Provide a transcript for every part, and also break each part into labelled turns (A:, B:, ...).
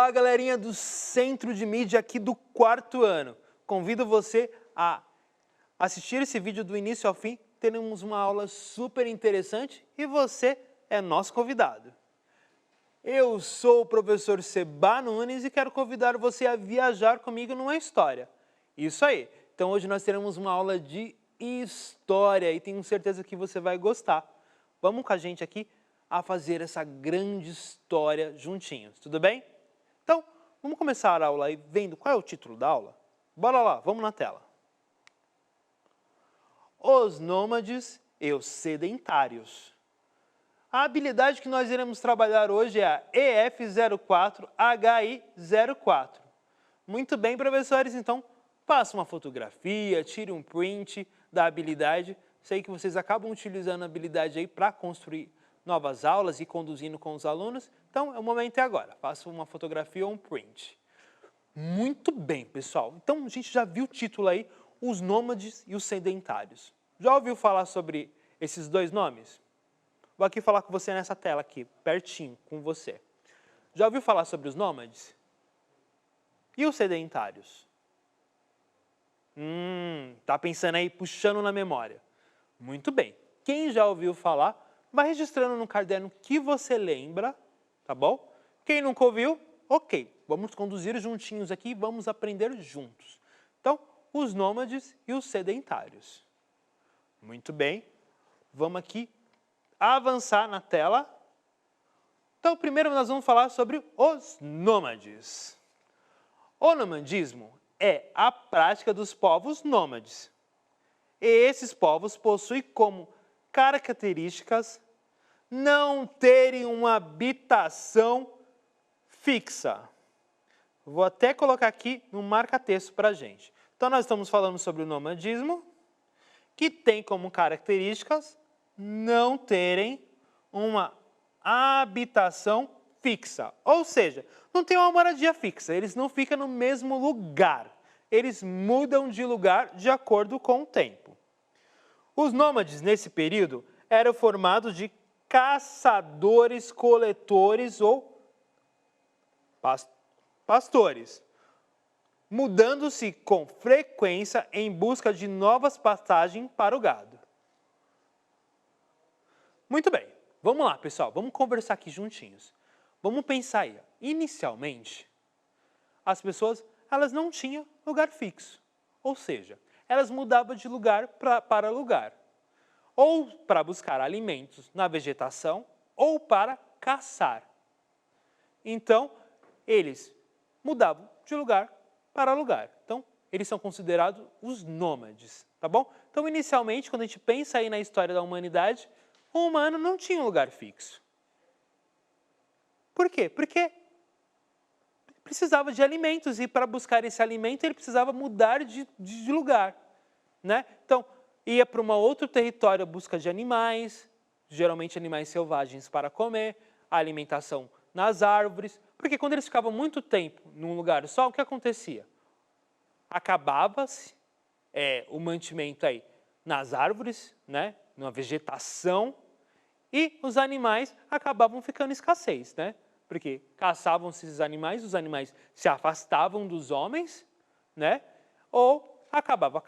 A: Olá, galerinha do Centro de Mídia aqui do 4º ano. Convido você a assistir esse vídeo do início ao fim. Teremos uma aula super interessante e você é nosso convidado. Eu sou o professor Seba Nunes e quero convidar você a viajar comigo numa história. Isso aí. Então hoje nós teremos uma aula de história e tenho certeza que você vai gostar. Vamos com a gente aqui a fazer essa grande história juntinhos, tudo bem? Então, vamos começar a aula aí vendo qual é o título da aula? Bora lá, vamos na tela. Os nômades e os sedentários. A habilidade que nós iremos trabalhar hoje é a EF04HI04. Muito bem, professores, então faça uma fotografia, tire um print da habilidade. Sei que vocês acabam utilizando a habilidade aí para construir novas aulas e conduzindo com os alunos. Então, o momento é agora. Faça uma fotografia ou um print. Muito bem, pessoal. Então, a gente já viu o título aí, os nômades e os sedentários. Já ouviu falar sobre esses dois nomes? Vou aqui falar com você nessa tela aqui, pertinho com você. Já ouviu falar sobre os nômades? E os sedentários? Tá pensando aí, puxando na memória. Muito bem. Quem já ouviu falar, vai registrando no caderno que você lembra, tá bom? Quem nunca ouviu, ok. Vamos conduzir juntinhos aqui e vamos aprender juntos. Então, os nômades e os sedentários. Muito bem. Vamos aqui avançar na tela. Então, primeiro nós vamos falar sobre os nômades. O nomadismo é a prática dos povos nômades. E esses povos possuem como características não terem uma habitação fixa. Vou até colocar aqui no marca-texto para a gente. Então, nós estamos falando sobre o nomadismo, que tem como características não terem uma habitação fixa. Ou seja, não tem uma moradia fixa, eles não ficam no mesmo lugar. Eles mudam de lugar de acordo com o tempo. Os nômades, nesse período, eram formados de caçadores, coletores ou pastores, mudando-se com frequência em busca de novas pastagens para o gado. Muito bem, vamos lá, pessoal, vamos conversar aqui juntinhos. Vamos pensar aí, inicialmente, as pessoas elas não tinham lugar fixo, ou seja, elas mudavam de lugar para lugar, ou para buscar alimentos na vegetação, ou para caçar. Então, eles mudavam de lugar para lugar. Então, eles são considerados os nômades, tá bom? Então, inicialmente, quando a gente pensa aí na história da humanidade, o humano não tinha um lugar fixo. Por quê? Porque precisava de alimentos e para buscar esse alimento ele precisava mudar de lugar, né? Então, ia para um outro território à busca de animais, geralmente animais selvagens para comer, a alimentação nas árvores, porque quando eles ficavam muito tempo num lugar só, o que acontecia? Acabava-se o mantimento aí nas árvores, né? Na vegetação, e os animais acabavam ficando escassez, né? Porque caçavam-se os animais se afastavam dos homens, né? Ou acabavam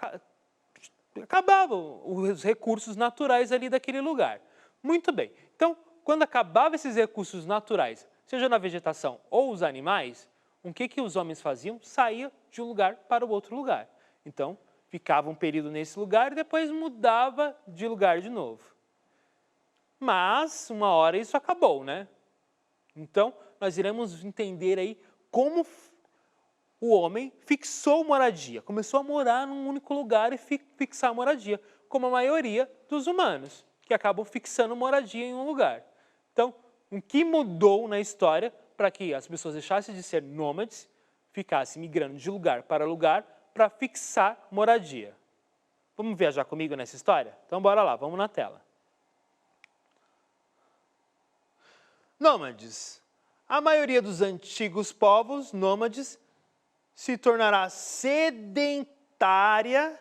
A: os recursos naturais ali daquele lugar. Muito bem. Então, quando acabavam esses recursos naturais, seja na vegetação ou os animais, o que os homens faziam? Saíam de um lugar para o outro lugar. Então, ficava um período nesse lugar e depois mudava de lugar de novo. Mas, uma hora isso acabou, né? Então, nós iremos entender aí como o homem fixou moradia. Começou a morar num único lugar e fixar moradia, como a maioria dos humanos, que acabam fixando moradia em um lugar. Então, o que mudou na história para que as pessoas deixassem de ser nômades, ficassem migrando de lugar para fixar moradia? Vamos viajar comigo nessa história? Então, bora lá, vamos na tela. Nômades. A maioria dos antigos povos nômades se tornará sedentária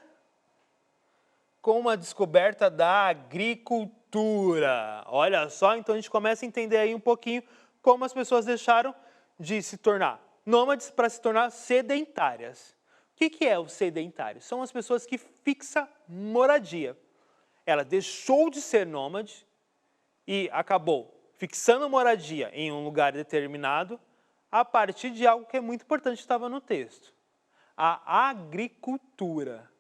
A: com a descoberta da agricultura. Olha só, então a gente começa a entender aí um pouquinho como as pessoas deixaram de se tornar nômades para se tornar sedentárias. O que é o sedentário? São as pessoas que fixam moradia. Ela deixou de ser nômade e acabou fixando moradia em um lugar determinado a partir de algo que é muito importante, estava no texto. A agricultura.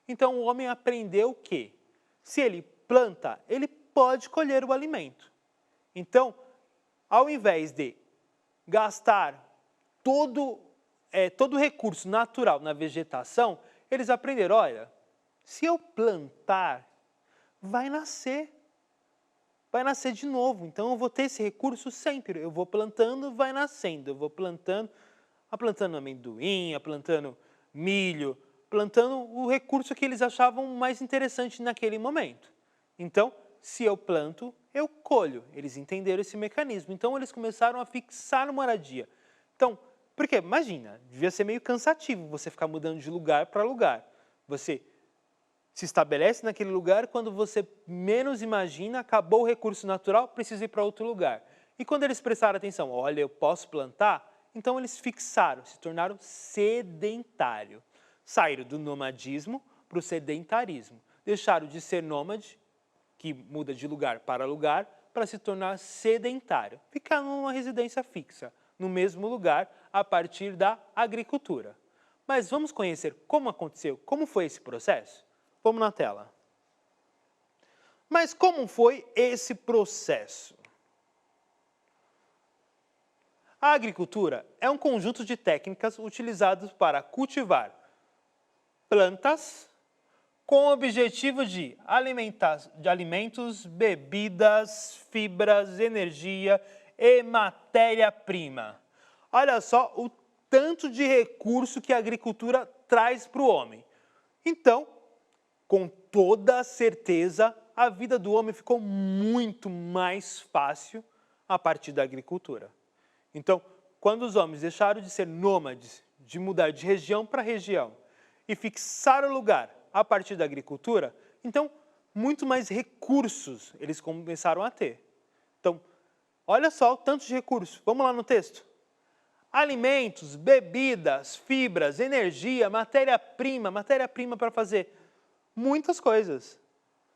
A: Então, o homem aprendeu que, se ele planta, ele pode colher o alimento. Então, ao invés de gastar todo o recurso natural na vegetação, eles aprenderam, olha, se eu plantar, vai nascer de novo. Então, eu vou ter esse recurso sempre. Eu vou plantando, vai nascendo. Eu vou plantando amendoim, plantando milho, plantando o recurso que eles achavam mais interessante naquele momento. Então, se eu planto, eu colho. Eles entenderam esse mecanismo. Então, eles começaram a fixar moradia. Então, porque, imagina, devia ser meio cansativo você ficar mudando de lugar para lugar. Você se estabelece naquele lugar, quando você menos imagina, acabou o recurso natural, precisa ir para outro lugar. E quando eles prestaram atenção, olha, eu posso plantar, então eles fixaram, se tornaram sedentário. Saíram do nomadismo para o sedentarismo. Deixaram de ser nômade, que muda de lugar, para se tornar sedentário. Ficar numa residência fixa, no mesmo lugar, a partir da agricultura. Mas vamos conhecer como aconteceu, como foi esse processo? Vamos na tela. Mas como foi esse processo? A agricultura é um conjunto de técnicas utilizadas para cultivar plantas com o objetivo de alimentos, bebidas, fibras, energia e matéria-prima. Olha só o tanto de recurso que a agricultura traz para o homem. Então, com toda certeza, a vida do homem ficou muito mais fácil a partir da agricultura. Então, quando os homens deixaram de ser nômades, de mudar de região para região e fixar o lugar a partir da agricultura, então, muito mais recursos eles começaram a ter. Então, olha só o tanto de recursos. Vamos lá no texto. Alimentos, bebidas, fibras, energia, matéria-prima para fazer muitas coisas.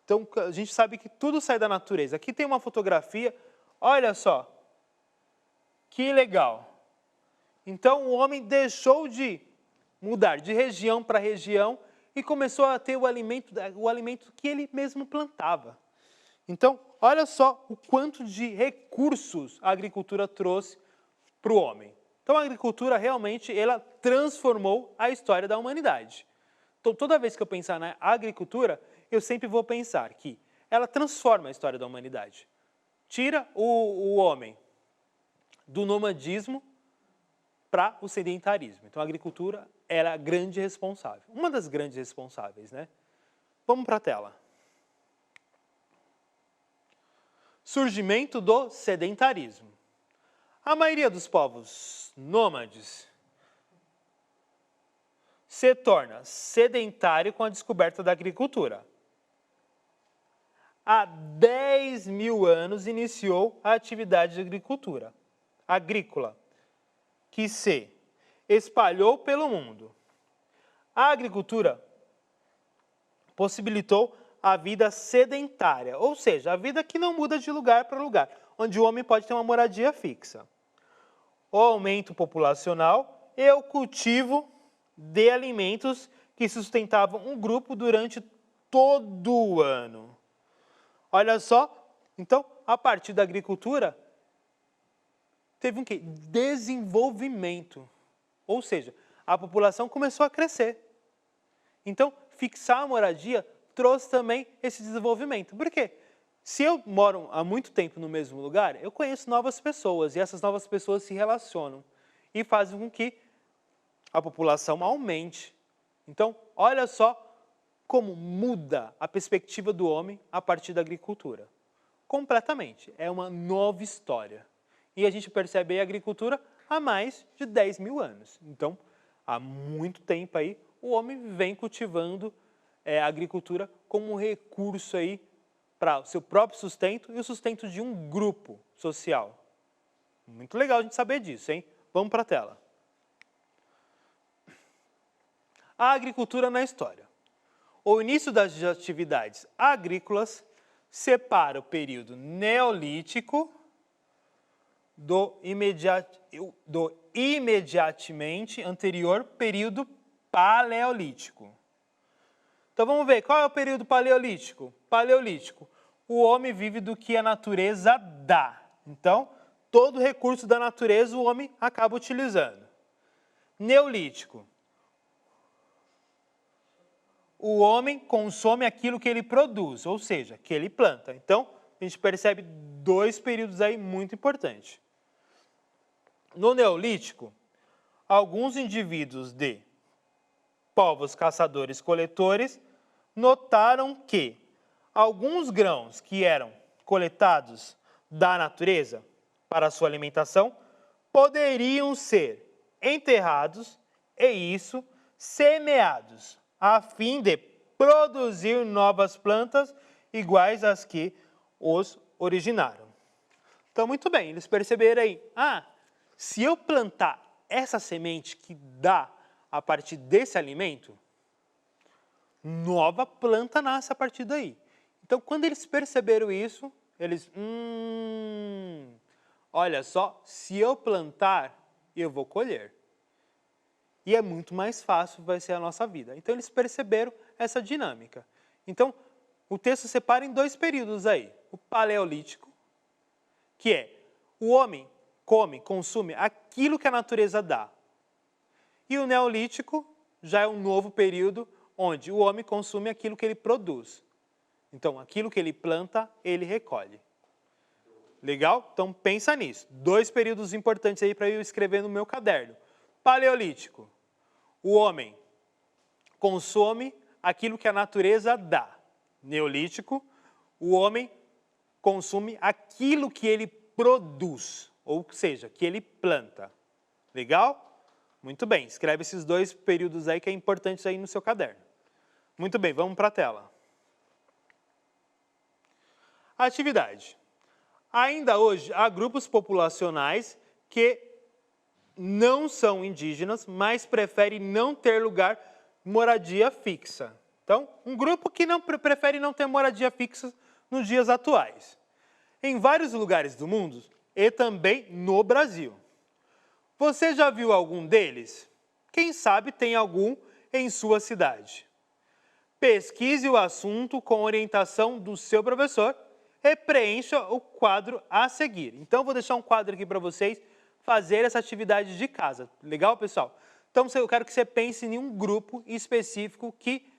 A: Então, a gente sabe que tudo sai da natureza. Aqui tem uma fotografia, olha só, que legal. Então, o homem deixou de mudar de região para região e começou a ter o alimento que ele mesmo plantava. Então, olha só o quanto de recursos a agricultura trouxe para o homem. Então, a agricultura realmente ela transformou a história da humanidade. Então, toda vez que eu pensar na agricultura, eu sempre vou pensar que ela transforma a história da humanidade. Tira o homem do nomadismo para o sedentarismo. Então, a agricultura era a grande responsável. Uma das grandes responsáveis, né? Vamos para a tela. Surgimento do sedentarismo. A maioria dos povos nômades se torna sedentário com a descoberta da agricultura. Há 10 mil anos iniciou a atividade de agrícola, que se espalhou pelo mundo. A agricultura possibilitou a vida sedentária, ou seja, a vida que não muda de lugar para lugar, onde o homem pode ter uma moradia fixa. O aumento populacional e o cultivo de alimentos que sustentavam um grupo durante todo o ano. Olha só, então, a partir da agricultura, teve um quê? Desenvolvimento. Ou seja, a população começou a crescer. Então, fixar a moradia trouxe também esse desenvolvimento. Por quê? Se eu moro há muito tempo no mesmo lugar, eu conheço novas pessoas e essas novas pessoas se relacionam e fazem com que a população aumente. Então, olha só como muda a perspectiva do homem a partir da agricultura. Completamente. É uma nova história. E a gente percebe a agricultura há mais de 10 mil anos. Então, há muito tempo aí, o homem vem cultivando a agricultura como um recurso aí para o seu próprio sustento e o sustento de um grupo social. Muito legal a gente saber disso, hein? Vamos para a tela. A agricultura na história. O início das atividades agrícolas separa o período neolítico do imediatamente anterior período paleolítico. Então vamos ver, qual é o período paleolítico? Paleolítico, o homem vive do que a natureza dá. Então, todo recurso da natureza o homem acaba utilizando. Neolítico, o homem consome aquilo que ele produz, ou seja, que ele planta. Então, a gente percebe dois períodos aí muito importantes. No Neolítico, alguns indivíduos de povos caçadores-coletores notaram que alguns grãos que eram coletados da natureza para sua alimentação poderiam ser enterrados e isso semeados, a fim de produzir novas plantas iguais às que os originaram. Então, muito bem, eles perceberam aí, se eu plantar essa semente que dá a partir desse alimento, nova planta nasce a partir daí. Então, quando eles perceberam isso, eles, olha só, se eu plantar, eu vou colher. E é muito mais fácil, vai ser a nossa vida. Então, eles perceberam essa dinâmica. Então, o texto separa em dois períodos aí. O paleolítico, que é o homem come, consome aquilo que a natureza dá. E o neolítico já é um novo período onde o homem consome aquilo que ele produz. Então, aquilo que ele planta, ele recolhe. Legal? Então, pensa nisso. Dois períodos importantes aí para eu escrever no meu caderno. Paleolítico. O homem consome aquilo que a natureza dá. Neolítico. O homem consome aquilo que ele produz. Ou seja, que ele planta. Legal? Muito bem. Escreve esses dois períodos aí que é importante aí no seu caderno. Muito bem, vamos para a tela. Atividade. Ainda hoje, há grupos populacionais que não são indígenas, mas preferem não ter lugar, moradia fixa. Então, um grupo que prefere não ter moradia fixa nos dias atuais. Em vários lugares do mundo e também no Brasil. Você já viu algum deles? Quem sabe tem algum em sua cidade. Pesquise o assunto com orientação do seu professor e preencha o quadro a seguir. Então, vou deixar um quadro aqui para vocês fazer essa atividade de casa. Legal, pessoal? Então, eu quero que você pense em um grupo específico que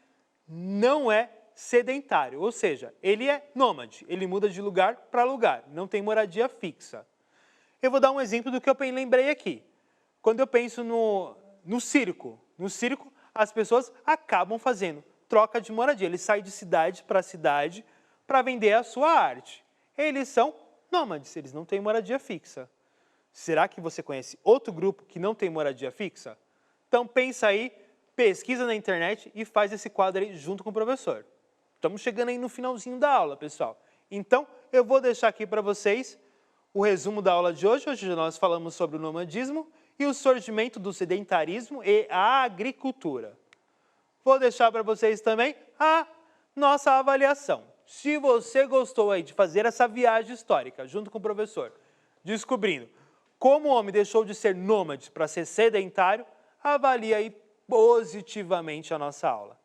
A: não é sedentário, ou seja, ele é nômade, ele muda de lugar para lugar, não tem moradia fixa. Eu vou dar um exemplo do que eu lembrei aqui. Quando eu penso no circo, as pessoas acabam fazendo troca de moradia. Eles saem de cidade para vender a sua arte. Eles são nômades, eles não têm moradia fixa. Será que você conhece outro grupo que não tem moradia fixa? Então pensa aí, pesquisa na internet e faz esse quadro aí junto com o professor. Estamos chegando aí no finalzinho da aula, pessoal. Então, eu vou deixar aqui para vocês o resumo da aula de hoje. Hoje nós falamos sobre o nomadismo e o surgimento do sedentarismo e a agricultura. Vou deixar para vocês também a nossa avaliação. Se você gostou aí de fazer essa viagem histórica junto com o professor, descobrindo como o homem deixou de ser nômade para ser sedentário, avalie aí positivamente a nossa aula.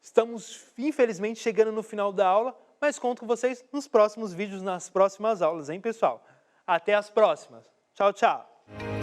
A: Estamos, infelizmente, chegando no final da aula, mas conto com vocês nos próximos vídeos, nas próximas aulas, hein, pessoal? Até as próximas. Tchau, tchau!